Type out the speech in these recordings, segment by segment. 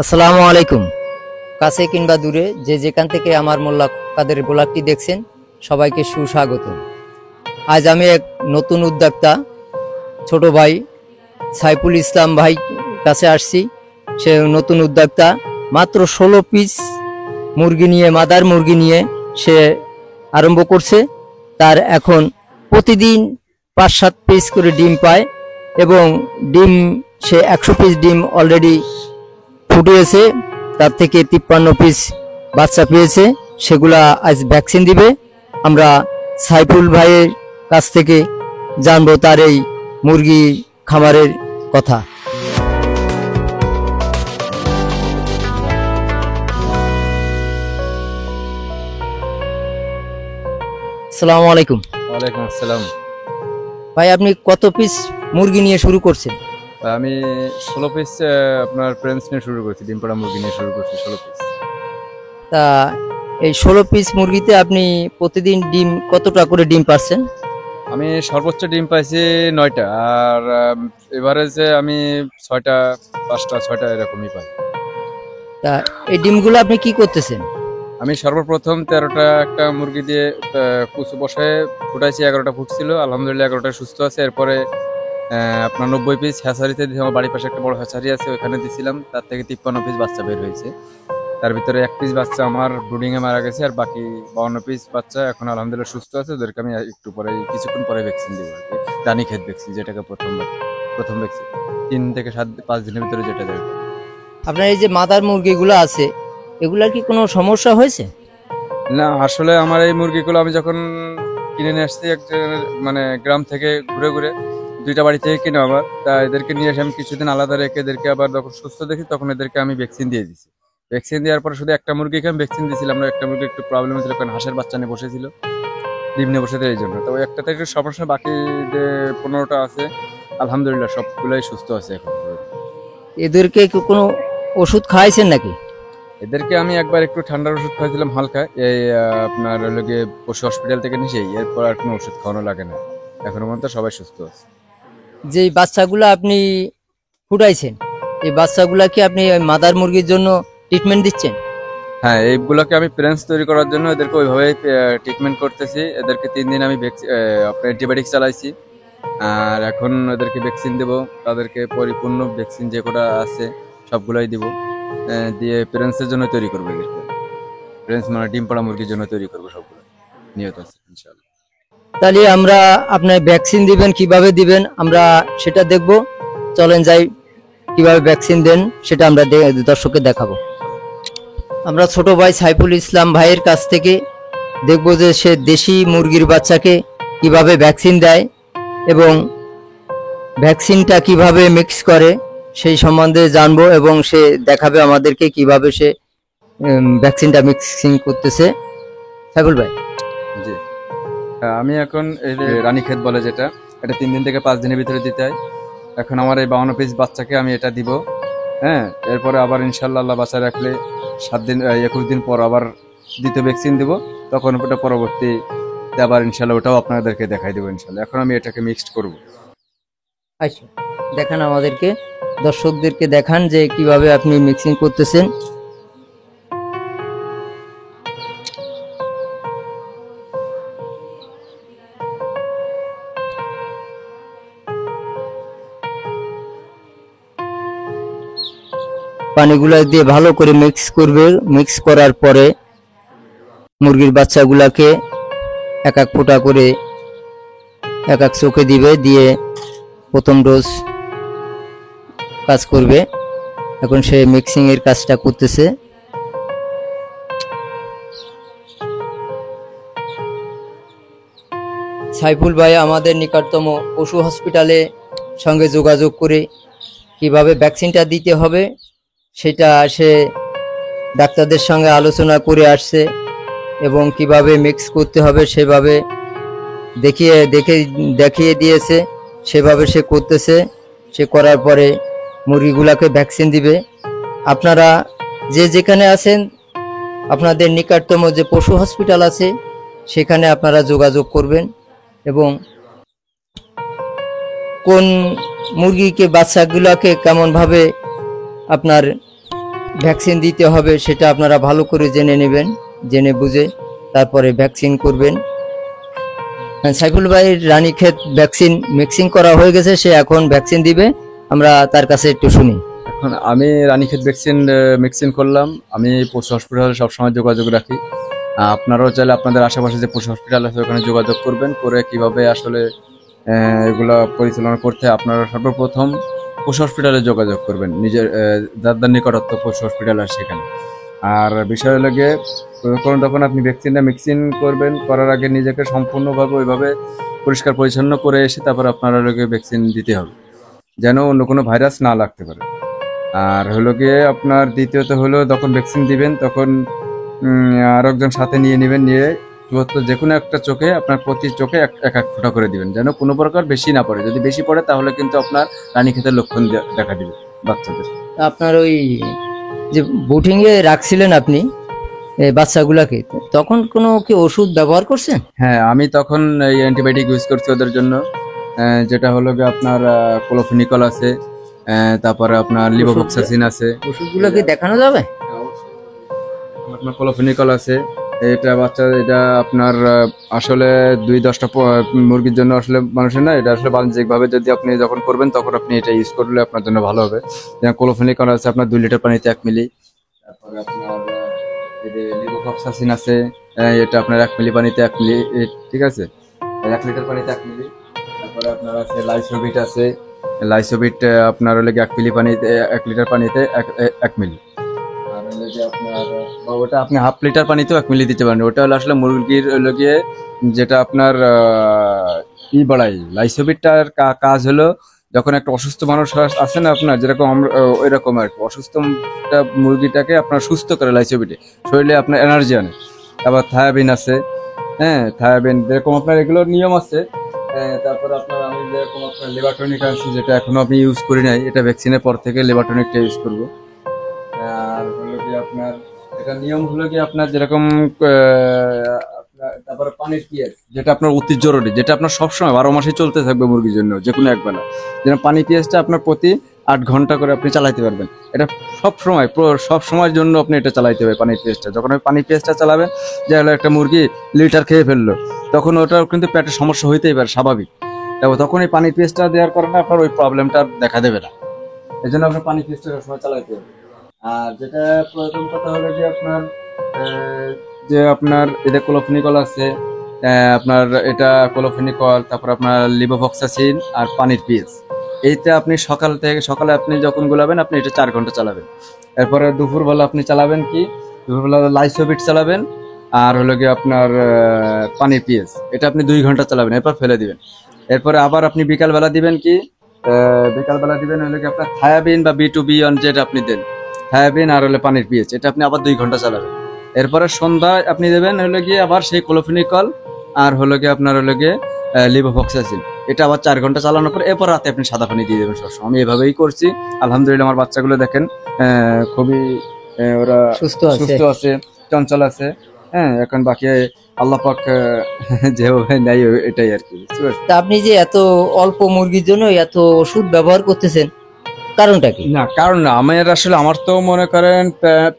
আসসালামু আলাইকুম। কাছে কিংবা দূরে যে যেখান থেকে আমার মোল্লা কাদের ব্লগটি দেখছেন সবাইকে সুস্বাগত। আজ আমি এক নতুন উদ্যোক্তা ছোট ভাই সাইফুল ইসলাম ভাই কাছে আসছি। সে নতুন উদ্যোক্তা, মাত্র 16 পিস মুরগি নিয়ে, মাদার মুরগি নিয়ে সে আরম্ভ করছে। তার এখন প্রতিদিন 5-7 পিস করে ডিম পায় এবং ডিম সে 100 পিস ডিম অলরেডি ফুটিয়েছে। তার থেকে 53 পিস বাচ্চা পেয়েছে, সেগুলা আজ ভ্যাকসিন দিবে। আমরা সাইফুল ভাইয়ের কাছ থেকে জানবো তার এই মুরগি খামারের কথা। আসসালামু আলাইকুম। ওয়ালাইকুম আসসালাম। ভাই, আপনি কত পিস মুরগি নিয়ে শুরু করছেন? আমি 16 পিস আপনার প্রেন্স নিয়ে শুরু করছি, ডিম পাড়া মুরগি নিয়ে শুরু করছি 16 পিস। তা এই 16 পিস মুরগিতে আপনি প্রতিদিন ডিম কতটা করে ডিম পাচ্ছেন? আমি সর্বোচ্চ ডিম পাইছি 9টা, আর এভারেজে আমি 6টা 5টা 6টা এরকমই পাই। তা এই ডিমগুলো আপনি কি করতেছেন? আমি সর্বপ্রথম 13টা একটা মুরগি দিয়ে কুচু বসায় ফুটাইছি। 11টা ফুটছিল, আলহামদুলিল্লাহ 11টা সুস্থ আছে। এরপরে আপনার 90 পিস হ্যাচারিতে দিয়ে, আমার বাড়ির পাশে একটা বড় হ্যাচারি আছে, ওখানে দিছিলাম। তার থেকে 53 পিস বাচ্চা বের হয়েছে। তার ভিতরে 1 পিস বাচ্চা আমার ব্রুডিং এ মারা গেছে, আর বাকি 52 পিস বাচ্চা এখন আলহামদুলিল্লাহ সুস্থ আছে। ওদেরকে আমি একটু পরে, কিছুক্ষণ পরে ভ্যাকসিন দিব আর কি। রানীক্ষেত ভ্যাকসিন, যেটাকে প্রথম ভ্যাকসিন 3 থেকে 5 দিনের ভিতরে যেটা দেবে। আপনার এই যে মাদার মুরগিগুলো আছে, এগুলার কি কোনো সমস্যা হয়েছে? না, আসলে আমার এই মুরগিগুলো আমি যখন কিনে নিয়ে আসছি একজনের, মানে গ্রাম থেকে ঘুরে ঘুরে, 2টা বাড়ি থেকে কিনে, আবার তা এদেরকে নিয়ে এসে আমি কিছুদিন আলাদা রেখে এদেরকে আবার যখন সুস্থ দেখি তখন এদেরকে আমি ভ্যাকসিন দিয়ে দিছি। ভ্যাকসিন দেওয়ার পরে শুধু একটা মুরগিকে আমি ভ্যাকসিন দিয়েছিলাম না, একটা মুরগি একটু প্রবলেম হয়েছিল, কারণ হাঁসের বাচ্চা নিয়ে বসেছিল, ডিম নিয়ে বসেছিল, এই জন্য। তো ওই একটাতে একটু সমস্যা, বাকি যে 15টা আছে আলহামদুলিল্লাহ সবগুলোই সুস্থ আছে এখন। এদেরকে কি কোনো ওষুধ খাওয়াইছেন নাকি? এদেরকে আমি একবার একটু ঠান্ডার ওষুধ খাইছিলাম হালকা, এই আপনার হলো গিয়ে পশু হসপিটাল থেকে নিয়ে, এরপর আর কোনো ওষুধ খাওয়ানো লাগে না। এখনো পর্যন্ত সবাই সুস্থ আছে। যেই বাচ্চাগুলো আপনি ফুটাইছেন, এই বাচ্চাগুলা কি আপনি ওই মাদার মুরগির জন্য ট্রিটমেন্ট দিচ্ছেন? হ্যাঁ, এইগুলোকে আমি প্রেন্স তৈরি করার জন্য এদেরকে ওইভাবে ট্রিটমেন্ট করতেছি। এদেরকে 3 দিন আমি আপনার অ্যান্টিবায়োটিক চালাইছি, আর এখন এদেরকে ভ্যাকসিন দেবো। তাদেরকে পরিপূর্ণ ভ্যাকসিন যে কটা আছে সবগুলোই দিব, দিয়ে প্রেন্সের জন্য তৈরি করবো এদেরকে। প্রেন্স মানে ডিম পাড়া মুরগির জন্য তৈরি করবো সবগুলো, নিয়ত আছে ইনশাআল্লাহ। তাহলে আমরা আপনার ভ্যাকসিন দিবেন, কিভাবে দিবেন আমরা সেটা দেখব। চলেন যাই, কিভাবে ভ্যাকসিন দেন সেটা আমরা দর্শককে দেখাবো। আমরা ছোট ভাই সাইফুল ইসলাম ভাইয়ের কাছ থেকে দেখব যে সে দেশি মুরগির বাচ্চাকে কিভাবে ভ্যাকসিন দেয় এবং ভ্যাকসিনটা কিভাবে মিক্স করে সেই সম্বন্ধে জানবো, এবং সে দেখাবে আমাদেরকে কিভাবে সে ভ্যাকসিনটা মিক্সিং করতেছে। সাইফুল ভাই। জি, আমি এখন এই যে রানীক্ষেত বলে যেটা, এটা 3 দিন থেকে 5 দিনের ভিতরে দিতে হয়। এখন আমার এই 52 পিস বাচ্চাকে আমি এটা দিব। হ্যাঁ, এরপরে আবার ইনশাল্লাহ আল্লাহ বাচ্চা রাখলে 7 দিন 21 দিন পর আবার দ্বিতীয় ভ্যাকসিন দিব। তখন ওটা পরবর্তী আবার ইনশাল্লাহ ওটাও আপনাদেরকে দেখাই দেবো ইনশাল্লাহ। এখন আমি এটাকে মিক্সড করব। আচ্ছা, দেখান আমাদেরকে, দর্শকদেরকে দেখান যে কিভাবে আপনি মিক্সিং করতেছেন। পানিগুলো দিয়ে ভালো করে মিক্স করবে। মিক্স করার পরে মুরগির বাচ্চাগুলাকে এক এক ফোঁটা করে এক এক চোখে দিবে, দিয়ে প্রথম ডোজ কাজ করবে। এখন সে মিক্সিং এর কাজটা করতেছে। সাইফুল ভাই আমাদের নিকটতম পশু হসপিটালে সঙ্গে যোগাযোগ করে কিভাবে ভ্যাকসিনটা দিতে হবে সেটা সে ডাক্তারদের সঙ্গে আলোচনা করে আসছে, এবং কিভাবে মিক্স করতে হবে সেভাবে দেখিয়ে দিয়েছে। সেভাবে সে করতেছে। সে করার পরে মুরগিগুলাকে ভ্যাকসিন দিবে। আপনারা যে যেখানে আছেন, আপনাদের নিকটতম যে পশু হসপিটাল আছে সেখানে আপনারা যোগাযোগ করবেন, এবং কোন মুরগিকে বাচ্চাগুলোকে কেমনভাবে আপনার ভ্যাকসিন দিতে হবে সেটা আপনারা ভালো করে জেনে নেবেন, জেনে বুঝে তারপরে ভ্যাকসিন করবেন। সাইফুল ভাইয়ের রানীক্ষেত ভ্যাকসিন মিক্সিং করা হয়ে গেছে, সে এখন ভ্যাকসিন দিবে, আমরা তার কাছে একটু শুনি। এখন আমি রানীক্ষেত ভ্যাকসিন মিক্সিং করলাম। আমি পশু হসপিটালে সবসময় যোগাযোগ রাখি। আপনারাও চাইলে আপনাদের আশেপাশে যে পশু হসপিটাল আছে ওখানে যোগাযোগ করবেন, করে কিভাবে আসলে এগুলা পরিচালনা করতে হয়। আপনারা সর্বপ্রথম পশু হসপিটালে যোগাযোগ করবেন, নিজের যার নিকটস্থ পশু হসপিটাল আছে সেখানে। আর বিষয় হলো গিয়ে যখন আপনি ভ্যাকসিনটা মিক্সিং করবেন, করার আগে নিজেকে সম্পূর্ণভাবে ওইভাবে পরিষ্কার পরিচ্ছন্ন করে এসে তারপর আপনারা লোকে ভ্যাকসিন দিতে হবে, যেন অন্য কোনো ভাইরাস না লাগতে পারে। আর হলো গিয়ে আপনার দ্বিতীয়ত হলো যখন ভ্যাকসিন দিবেন তখন আর একজন সাথে নিয়ে নেবেন, নিয়ে যে কোনো একটা চোখে আপনার প্রতি চোখে এক এক ফোঁটা করে দিবেন, যেন কোনো প্রকার বেশি না পড়ে। যদি বেশি পড়ে তাহলে কিন্তু আপনার রানীক্ষেতের লক্ষণ দেখা দিবে বাচ্চাদের। আপনার ওই যে বোটিং এ রাখছিলেন আপনি বাচ্চাগুলাকে, তখন কোনো কি ওষুধ ব্যবহার করছেন? হ্যাঁ, আমি তখন এই অ্যান্টিবায়োটিক ইউজ করছি ওদের জন্য, যেটা হলো গিয়ে আপনার ক্লোফেনিকল আছে, তারপরে আপনার লিভোফ্লক্সাসিন আছে। ওষুধগুলোকে দেখানো যাবে? আপনার ক্লোফেনিকল আছে, এটা বাচ্চা, এটা আপনার আসলে 2-10টা মুরগির জন্য আসলে মানুষের না, এটা আসলে বাণিজ্যিক ভাবে যদি আপনি যখন করবেন তখন আপনি এটা ইউজ করলে আপনার জন্য ভালো হবে। যেমন ক্লোফেনিকল আছে আপনার 2 লিটার পানিতে 1 মিলি। তারপরে আপনার লিভোফ্লক্সাসিন আছে, এটা আপনার 1 মিলি পানিতে 1 মিলি, ঠিক আছে, 1 লিটার পানিতে 1 মিলি। তারপরে আপনার আছে লাইসোবিট আছে, লাইসোবিট আপনার হলে 1 মিলি পানিতে 1 লিটার পানিতে 1 মিলি। আর হলে যে আপনার ওটা আপনি 1/2 লিটার পানিতেও 1 মিলি দিতে পারেন। ওটা হলো আসলে মুরগির হলো গিয়ে যেটা আপনার বাড়াই। লাইসোবিটটার কাজ হলো যখন একটা অসুস্থ মানুষ আছে না আপনার, যেরকম আমরা ওই রকম আর কি, অসুস্থ মুরগিটাকে আপনার সুস্থ করে লাইসোবিটে, শরীরে আপনার এনার্জি আনে। আবার থায়াবিন আছে, হ্যাঁ থায়াবিন, যেরকম আপনার এগুলোর নিয়ম আছে। তারপরে আপনার আমি যেরকম আপনার লেবারটনিক আছে, যেটা এখনো আমি ইউজ করি নাই, এটা ভ্যাকসিনের পর থেকে লেবারটনিকটা ইউজ করবো। আর হলো কি আপনার এটা নিয়ম হলো কি আপনার যেরকম তারপরে পানির পিএস, যেটা আপনার অতি জরুরি, যেটা আপনার সবসময় 12 মাসে চলতে থাকবে মুরগির জন্য, যে কোনো একবেলা। যেন পানি পিএসটা আপনার প্রতি 8 ঘন্টা করে আপনি চালাইতে পারবেন। এটা সব সময়ের জন্য আপনি এটা চালাইতে হবে পানির পিএসটা। যখন আপনি পানির পিএসটা চালাবেন, যে হলো একটা মুরগি লিটার খেয়ে ফেললো, তখন ওটার কিন্তু পেটের সমস্যা হইতেই পারে, স্বাভাবিক। তখন এই পানির পিএসটা দেওয়ার কারণে আপনার ওই প্রবলেমটা দেখা দেবে না। এই জন্য আপনার পানির পিএসটা সবসময় চালাইতে হবে। আর যেটা প্রথম কথা হলো যে আপনার এটা ক্লোফেনিকল আছে, আপনার এটা ক্লোফেনিকল, তারপর আপনার লিভোফ্লক্সাসিন আর পানির পিএস। এইটা আপনি সকালে আপনি যখন গুলাবেন আপনি এটা 4 ঘন্টা চালাবেন। এরপরে দুপুরবেলা আপনি চালাবেন কি, দুপুরবেলা লাইসোবিট চালাবেন, আর হলো গিয়ে আপনার পানির পিএস, এটা আপনি 2 ঘন্টা চালাবেন, এরপর ফেলে দিবেন। এরপরে আবার আপনি বিকালবেলা দিবেন কি, বিকালবেলা দিবেন হলো কি আপনার থায়াবিন বা B2B যেটা আপনি দেন, থায়াবিন আর হলে পানির পিএইচ, এটা আপনি আবার 2 ঘন্টা চালাবেন। এরপরে সন্ধ্যায় আপনি দেবেন হলো গিয়ে আবার সেই ক্লোফেনিকল আর হলো গিয়ে আপনার হলো গিয়ে লিভোফ্লক্সাসিন, এটা আবার 4 ঘন্টা চালানোর পর এরপর রাতে আপনি সাদা পানি দিয়ে দেবেন সবসময়। আমি এভাবেই করছি, আলহামদুলিল্লাহ আমার বাচ্চাগুলো দেখেন খুবই ওরা সুস্থ আছে, চঞ্চল আছে। হ্যাঁ, এখন বাকি আল্লাহ পাক যেভাবে নেয় এটাই আর কি। তা আপনি যে এত অল্প মুরগির জন্য এত ওষুধ ব্যবহার করতেছেন, কারণটা কি? না, কারণ না, আমার তো মনে করেন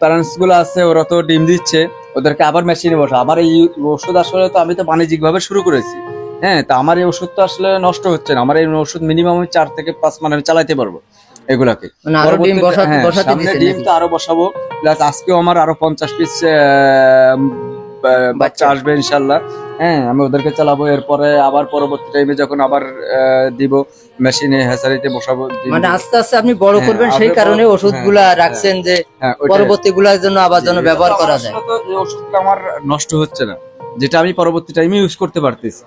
প্যারেন্টস গুলো আছে, ওরা তো ডিম দিচ্ছে, ওদেরকে আবার মেশিনে বসা, আবার এই ওষুধ আসলে তো আমি তো বাণিজ্যিক ভাবে শুরু করেছি। হ্যাঁ, তা আমার এই ওষুধ তো আসলে নষ্ট হচ্ছে না। আমার এই ওষুধ মিনিমাম 4 থেকে 5 মাস আমি চালাইতে পারবো এগুলাকে। সামনে ডিম তো আরো বসাবো, প্লাস আজকেও আমার আরো 50 পিস বাচ্চা আসবে ইনশাল্লাহ। হ্যাঁ, আমি ওদেরকে চালাবো, এরপরে আবার পরবর্তী টাইমে যখন আবার দিব মেশিনে হ্যাচারিতে বসাবো। মানে আস্তে আস্তে আপনি বড় করবেন, সেই কারণে ওষুধগুলা রাখছেন যে পরবর্তীগুলোর জন্য আবার যেন ব্যবহার করা যায়। এই ওষুধগুলো আমার নষ্ট হচ্ছে না, যেটা আমি পরবর্তী টাইমে ইউজ করতে পারতেছি,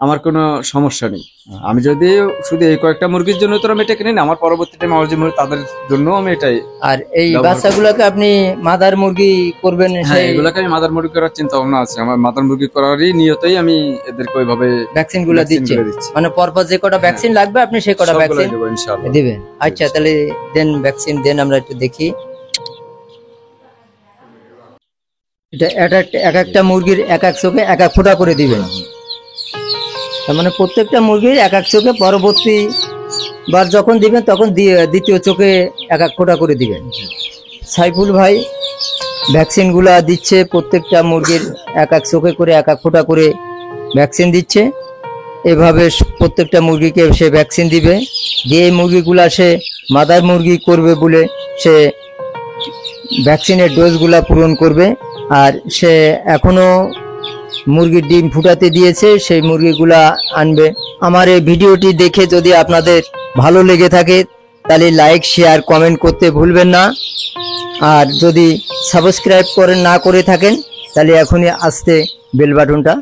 আমার কোনো সমস্যা নেই। আমি যদি শুধু এই কয়েকটা মুরগির জন্য তো আমি এটা কিনি না, আমার পরবর্তী টাইমে আমার যে মুরগি তাদের জন্য আমি এটাই। আর এই বাচ্চাগুলোকে আপনি মাদার মুরগি করবেন? হ্যাঁ, এগুলোকে আমি মাদার মুরগি করার চিন্তা ভাবনা আছে আমার। মাদার মুরগি করারই নিয়তেই আমি এদেরকে ওইভাবে ভ্যাকসিন গুলো দিচ্ছি, মানে পরপর যে কটা ভ্যাকসিন লাগবে আপনি সেই কটা ভ্যাকসিন দিবেন। আচ্ছা, তাহলে দেন ভ্যাকসিন দেন, আমরা একটু দেখি। এটা এক একটা মুরগির এক এক চোখে এক এক ফোঁটা করে দিবেন, তার মানে প্রত্যেকটা মুরগির এক এক চোখে পরবর্তী বার যখন দিবেন তখন দ্বিতীয় চোখে এক এক ফোঁটা করে দিবেন। সাইফুল ভাই ভ্যাকসিনগুলা দিচ্ছে, প্রত্যেকটা মুরগির এক এক চোখে করে এক এক ফোঁটা করে ভ্যাকসিন দিচ্ছে। এভাবে প্রত্যেকটা মুরগিকে সে ভ্যাকসিন দিবে, দিয়ে এই মুরগিগুলা সে মাদার মুরগি করবে বলে সে ভ্যাকসিনের ডোজগুলা পূরণ করবে। আর সে এখনো মুরগির ডিম ফুটাতে দিয়েছে, সেই মুরগিগুলা আনবে। আমার এই ভিডিওটি দেখে যদি আপনাদের ভালো লেগে থাকে তাহলে লাইক শেয়ার কমেন্ট করতে ভুলবেন না। আর যদি সাবস্ক্রাইব না করে থাকেন তাহলে এখনই আসতে বেল বাটনটা